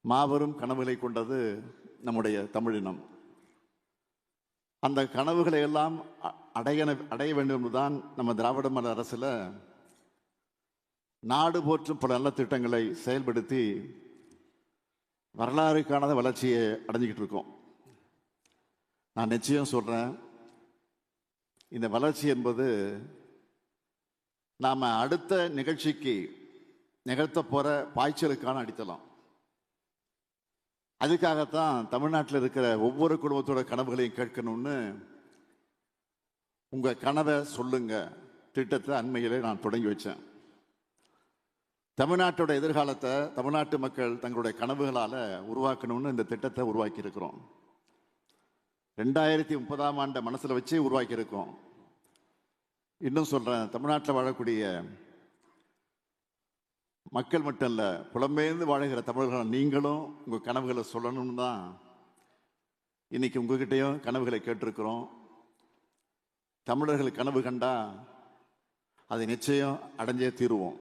மாபெரும் கனவுகளை கொண்டது நம்முடைய தமிழினம். அந்த கனவுகளை எல்லாம் அடைய வேண்டும் என்றுதான் நம்ம திராவிட மாடல் அரசில் நாடு போற்றும் பல நல்ல திட்டங்களை செயல்படுத்தி வரலாறு காணாத வளர்ச்சியை அடைஞ்சிக்கிட்டு இருக்கோம். நான் நிச்சயம் சொல்றேன், இந்த வளர்ச்சி என்பது நாம அடுத்த நிகழ்ச்சிக்கு நிகழ்த்த போற பாய்ச்சலுக்கான அடித்தளம். அதுக்காகத்தான் தமிழ்நாட்டில் இருக்கிற ஒவ்வொரு குடும்பத்தோட கனவுகளையும் கேட்கணும்னு உங்க கனவை சொல்லுங்க திட்டத்தை அண்மையிலே நான் தொடங்கி வச்சேன். தமிழ்நாட்டோட எதிர்காலத்தை தமிழ்நாட்டு மக்கள் தங்களுடைய கனவுகளால உருவாக்கணும்னு இந்த திட்டத்தை உருவாக்கி இருக்கிறோம். 2030ஆம் ஆண்டை மனசுல வச்சு உருவாக்கி இருக்கோம். இன்னும் சொல்றேன், தமிழ்நாட்டில் வாழக்கூடிய மக்கள் மட்டும் இல்ல, புலம்பெயர்ந்து வாழ்கிற தமிழர்கள் நீங்களும் உங்க கனவுகளை சொல்லணும்னு தான் இன்னைக்கு உங்ககிட்டயும் கனவுகளை கேட்டிருக்கிறோம். தமிழர்கள் கனவு கண்டா அதை நிச்சயம் அடைஞ்சே தீருவோம்.